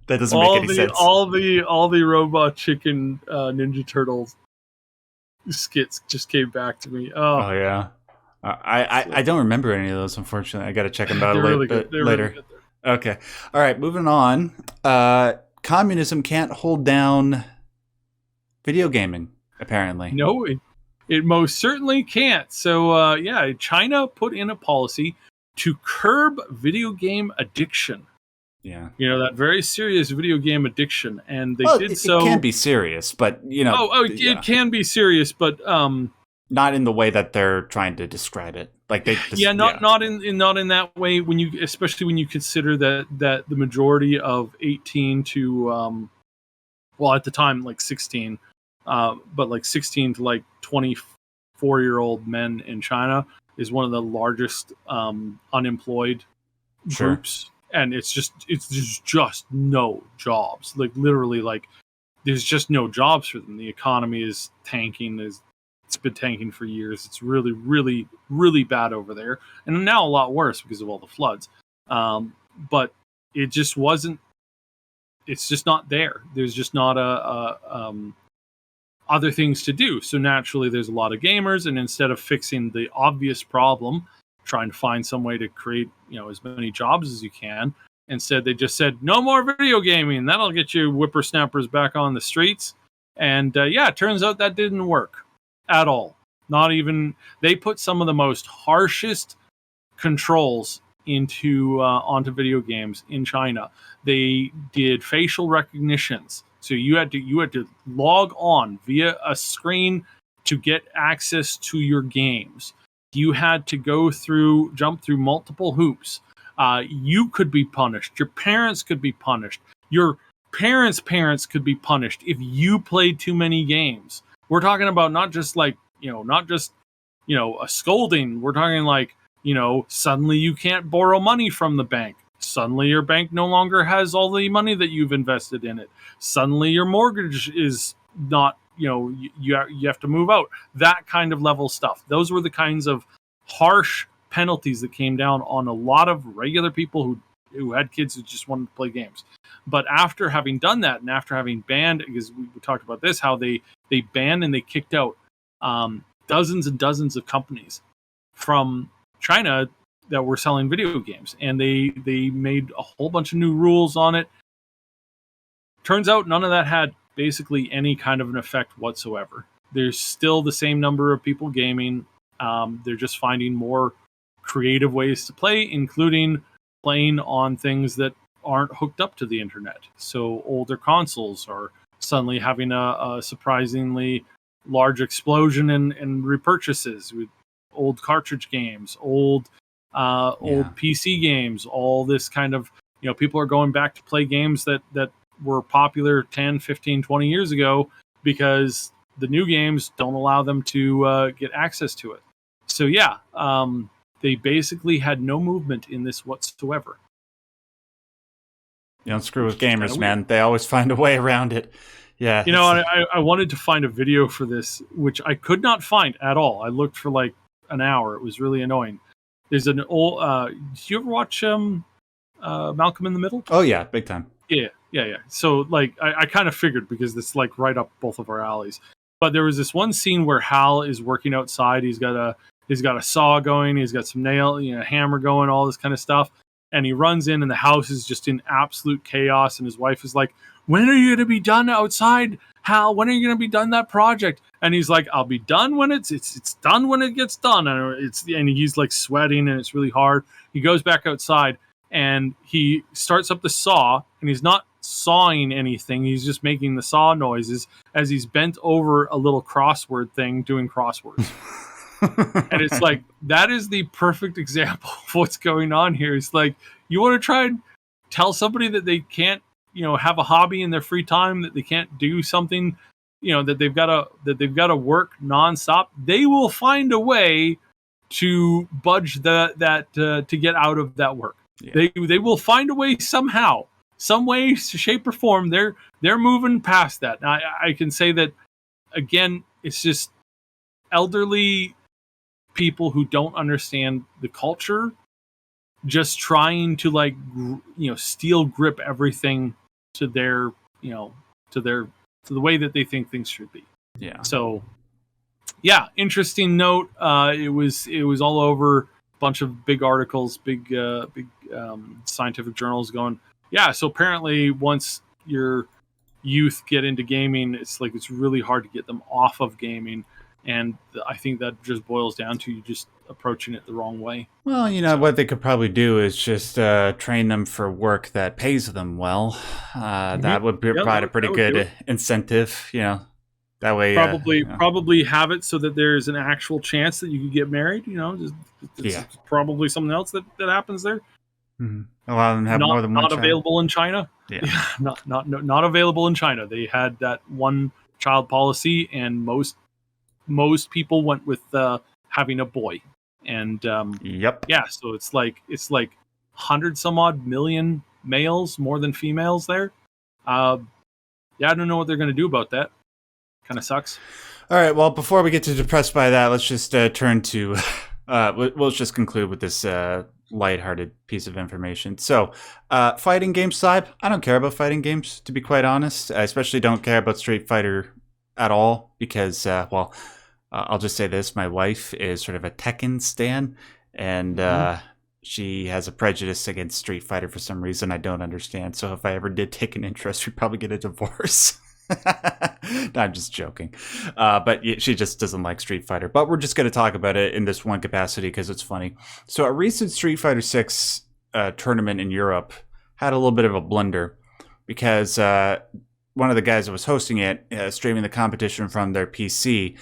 Speaker 1: That doesn't make any sense.
Speaker 2: All the Robot Chicken Ninja Turtles skits just came back to me.
Speaker 1: Oh yeah. I don't remember any of those, unfortunately. I got to check them out a little bit later. Really okay. All right, moving on. Communism can't hold down video gaming, apparently.
Speaker 2: No, it most certainly can't. So, China put in a policy to curb video game addiction.
Speaker 1: Yeah.
Speaker 2: That very serious video game addiction. And they did so.
Speaker 1: It can be serious, but,
Speaker 2: it can be serious, but
Speaker 1: not in the way that they're trying to describe it. Like
Speaker 2: not in that way, especially when you consider that the majority of 18 to at the time like 16, but like 16 to like 24-year-old men in China is one of the largest unemployed groups. And it's just no jobs. Like literally, like there's just no jobs for them. The economy is tanking. It's been tanking for years. It's really, really, really bad over there, and now a lot worse because of all the floods. But it just wasn't. It's just not there. There's just not other things to do. So naturally, there's a lot of gamers, and instead of fixing the obvious problem, trying to find some way to create, as many jobs as you can. Instead, they just said, no more video gaming. That'll get you whippersnappers back on the streets. And it turns out that didn't work at all. Not even, they put some of the most harshest controls onto video games in China. They did facial recognitions. So you had to log on via a screen to get access to your games. You had to jump through multiple hoops. You could be punished. Your parents could be punished. Your parents could be punished if you played too many games. We're talking about not just a scolding. We're talking like, suddenly you can't borrow money from the bank. Suddenly your bank no longer has all the money that you've invested in it. Suddenly your mortgage is not, you have to move out. That kind of level stuff. Those were the kinds of harsh penalties that came down on a lot of regular people who had kids who just wanted to play games. But after having done that, and after having banned, because we talked about this, how they banned and they kicked out dozens and dozens of companies from China that were selling video games, and they made a whole bunch of new rules on it. Turns out none of that had basically any kind of an effect whatsoever. There's still the same number of people gaming. They're just finding more creative ways to play, including playing on things that aren't hooked up to the internet. So older consoles are suddenly having a surprisingly large explosion in repurchases. With old cartridge games, old PC games, all this kind of, people are going back to play games that were popular 10, 15, 20 years ago because the new games don't allow them to get access to it. So yeah, they basically had no movement in this whatsoever.
Speaker 1: You don't screw with gamers, man. They always find a way around it. Yeah.
Speaker 2: I wanted to find a video for this, which I could not find at all. I looked for like an hour. It was really annoying. There's an old. Did you ever watch Malcolm in the Middle?
Speaker 1: Oh yeah, big time.
Speaker 2: Yeah. So like, I kind of figured because it's like right up both of our alleys. But there was this one scene where Hal is working outside. He's got a saw going. He's got some hammer going, all this kind of stuff. And he runs in, and the house is just in absolute chaos. And his wife is like, "When are you going to be done outside, Hal? When are you going to be done that project?" And he's like, "I'll be done when it's done when it gets done." And he's like sweating, and it's really hard. He goes back outside, and he starts up the saw, and he's not sawing anything. He's just making the saw noises as he's bent over a little crossword thing doing crosswords. And it's like, that is the perfect example of what's going on here. It's like, you want to try and tell somebody that they can't, have a hobby in their free time, that they can't do something, that they've got to work nonstop. They will find a way to budge to get out of that work. Yeah. They will find a way somehow, some way, shape, or form. They're moving past that. Now, I can say that again. It's just elderly people who don't understand the culture, just trying to steel grip everything to their to the way that they think things should be.
Speaker 1: Yeah.
Speaker 2: So yeah, interesting note. It was all over, a bunch of big articles, big scientific journals going, yeah, so apparently once your youth get into gaming, it's really hard to get them off of gaming. And I think that just boils down to you just approaching it the wrong way.
Speaker 1: Well, what they could probably do is just train them for work that pays them well. That would provide a pretty good incentive, That way,
Speaker 2: probably have it so that there's an actual chance that you could get married. It's probably something else that happens there.
Speaker 1: Mm-hmm. A lot of them have more than one
Speaker 2: child.
Speaker 1: Not
Speaker 2: available in China.
Speaker 1: Yeah,
Speaker 2: not available in China. They had that one child policy, and most people went with having a boy. And
Speaker 1: yep,
Speaker 2: yeah. So it's like 100 some odd million males more than females there. I don't know what they're going to do about that. Kind of sucks.
Speaker 1: All right. Well, before we get too depressed by that, let's just turn to. We'll just conclude with this lighthearted piece of information. So, fighting games, Syb. I don't care about fighting games, to be quite honest. I especially don't care about Street Fighter at all because, I'll just say this: my wife is sort of a Tekken stan, and she has a prejudice against Street Fighter for some reason I don't understand. So, if I ever did take an interest, we'd probably get a divorce. No, I'm just joking. But she just doesn't like Street Fighter. But we're just going to talk about it in this one capacity because it's funny. So a recent Street Fighter 6 tournament in Europe had a little bit of a blunder because one of the guys that was hosting it, streaming the competition from their PC,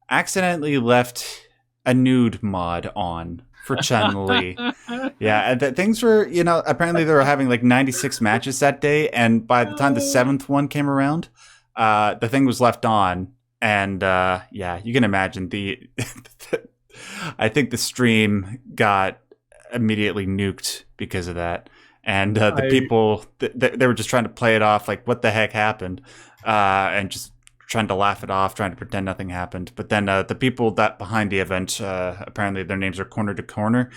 Speaker 1: accidentally left a nude mod on for Chun-Li. Yeah, and things were, apparently they were having 96 matches that day. And by the time the 7th one came around, the thing was left on, and you can imagine I think the stream got immediately nuked because of that, and the people they were just trying to play it off like what the heck happened, and just trying to laugh it off, trying to pretend nothing happened. But then the people that behind the event, apparently their names are Corner to Corner.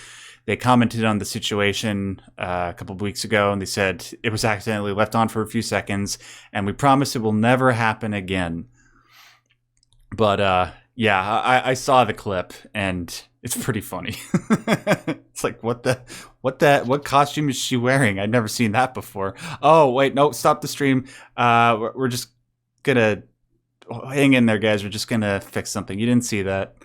Speaker 1: They commented on the situation a couple of weeks ago, and they said it was accidentally left on for a few seconds, and we promise it will never happen again. But I saw the clip, and it's pretty funny. It's like, what costume is she wearing? I'd never seen that before. Oh wait, no, stop the stream. We're just gonna hang in there, guys. We're just gonna fix something. You didn't see that.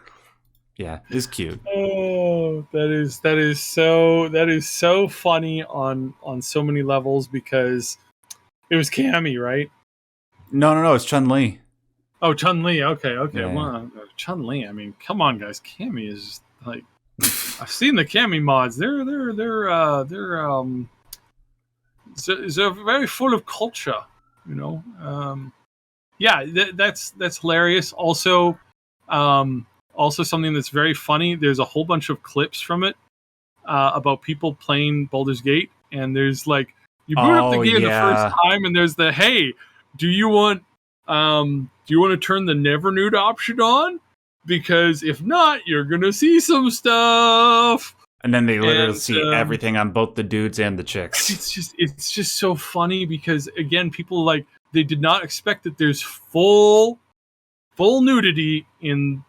Speaker 1: Yeah, it's cute.
Speaker 2: Oh, that is so funny on so many levels because it was Cammy, right?
Speaker 1: No, it's Chun-Li.
Speaker 2: Oh, Chun-Li. Okay.
Speaker 1: Yeah.
Speaker 2: Well, Chun-Li. I mean, come on, guys. Cammy is just Like, I've seen the Cami mods. They're very full of culture, you know. Yeah, that's hilarious. Also, something that's very funny. There's a whole bunch of clips from it about people playing Baldur's Gate, and there's like you boot up the game the first time, and there's the hey, do you want to turn the never nude option on? Because if not, you're gonna see some stuff.
Speaker 1: And then they literally see everything on both the dudes and the chicks.
Speaker 2: It's just so funny because again, people like they did not expect that there's full nudity in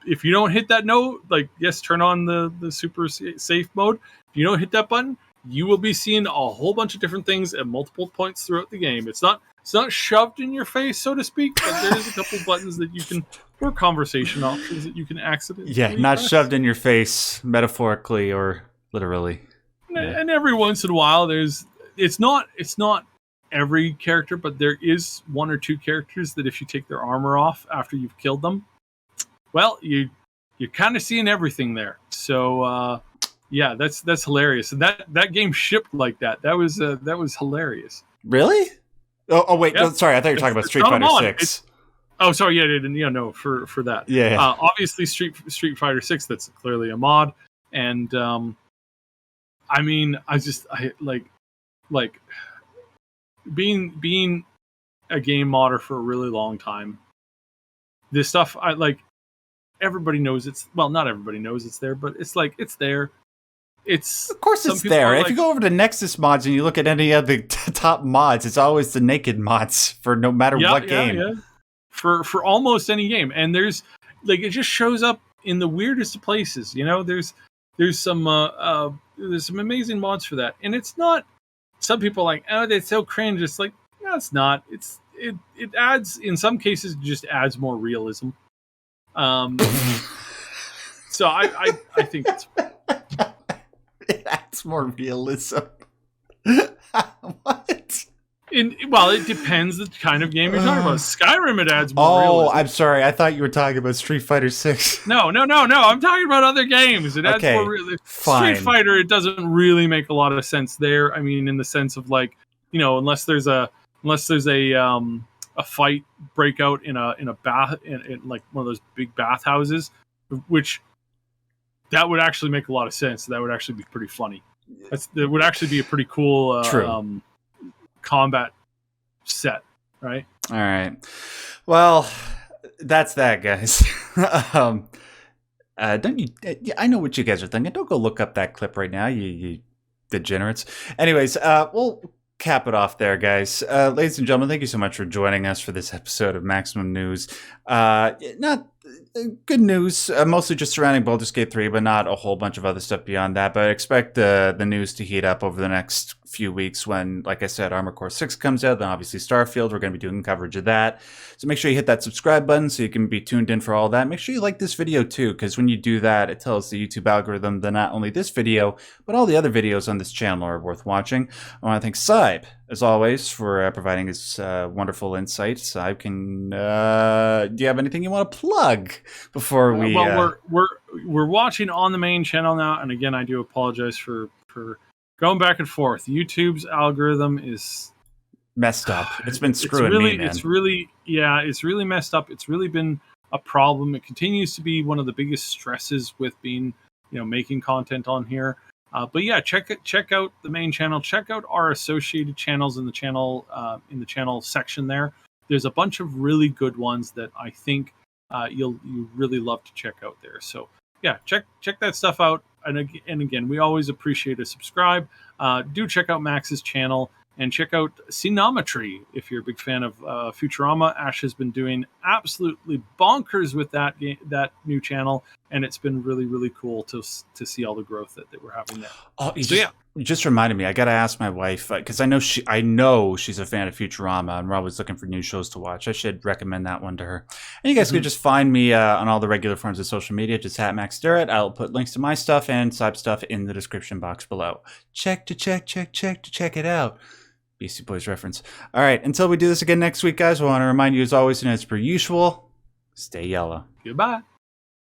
Speaker 2: if you don't hit that note, like yes, turn on the super safe mode. If you don't hit that button, you will be seeing a whole bunch of different things at multiple points throughout the game. It's not shoved in your face, so to speak, but there's a couple buttons that you can, or conversation options that you can accidentally
Speaker 1: not
Speaker 2: press.
Speaker 1: shoved in your face, metaphorically or literally.
Speaker 2: And every once in a while, it's not every character, but there is one or two characters that if you take their armor off after you've killed them, well, you're kind of seeing everything there. So yeah, that's hilarious. And that game shipped like that. That was hilarious.
Speaker 1: Really? Oh wait, yeah. Sorry, I thought you were talking about Street Fighter 6.
Speaker 2: Oh, sorry, no, for that.
Speaker 1: Yeah.
Speaker 2: Obviously, Street Fighter 6. That's clearly a mod, and I mean, I like being a game modder for a really long time. This stuff, I like. Everybody knows not everybody knows it's there, but it's like it's there.
Speaker 1: Of course it's there. If you go over to Nexus mods and you look at any of the top mods, it's always the naked mods for no matter what game. Yeah.
Speaker 2: For almost any game. And there's like it just shows up in the weirdest of places. You know, there's some amazing mods for that. And it's not some people are like, oh, that's so cringe. It's like, no, it's not. It adds in some cases just adds more realism. So I think it's
Speaker 1: it adds more realism. What?
Speaker 2: It depends the kind of game you're talking about. Skyrim, it adds more realism.
Speaker 1: I'm sorry. I thought you were talking about Street Fighter 6.
Speaker 2: No. I'm talking about other games. It adds more realism. Street Fighter, it doesn't really make a lot of sense there. I mean, in the sense of like, you know, unless there's a fight breakout in a bath in like one of those big bathhouses, which that would actually make a lot of sense. That would actually be pretty funny. That would actually be a pretty cool combat set, right?
Speaker 1: All right. Well, that's that, guys. Don't you? I know what you guys are thinking. Don't go look up that clip right now, you degenerates. Anyways, we'll cap it off there, guys. Ladies and gentlemen, thank you so much for joining us for this episode of Maximum News. Not good news, mostly just surrounding Baldur's Gate 3, but not a whole bunch of other stuff beyond that. But I expect the news to heat up over the next few weeks when, like I said, Armored Core 6 comes out. Then obviously Starfield, we're going to be doing coverage of that. So make sure you hit that subscribe button so you can be tuned in for all that. Make sure you like this video too, because when you do that, it tells the YouTube algorithm that not only this video, but all the other videos on this channel are worth watching. I want to thank Syb, as always, for providing his wonderful insights. Syb, do you have anything you want to plug before we...
Speaker 2: Well, we're watching on the main channel now, and again, I do apologize for going back and forth. YouTube's algorithm is
Speaker 1: messed up. It's been screwing me, man.
Speaker 2: It's really messed up. It's really been a problem. It continues to be one of the biggest stresses with being, making content on here. But yeah, check out the main channel. Check out our associated channels in the channel section there. There's a bunch of really good ones that I think you really love to check out there. So yeah, check that stuff out. And again, we always appreciate a subscribe. Do check out Max's channel and check out Scenometry if you're a big fan of Futurama. Ash has been doing absolutely bonkers with that new channel, and it's been really, really cool to see all the growth that we're having there.
Speaker 1: Oh, you just reminded me. I got to ask my wife because I know she's a fan of Futurama, and we're always looking for new shows to watch. I should recommend that one to her. And you guys can just find me on all the regular forms of social media, just at Max Derrat. I'll put links to my stuff and Syb stuff in the description box below. Check it out. Beastie Boys reference. All right, until we do this again next week, guys, I want to remind you, as always, and as per usual, stay yellow.
Speaker 2: Goodbye.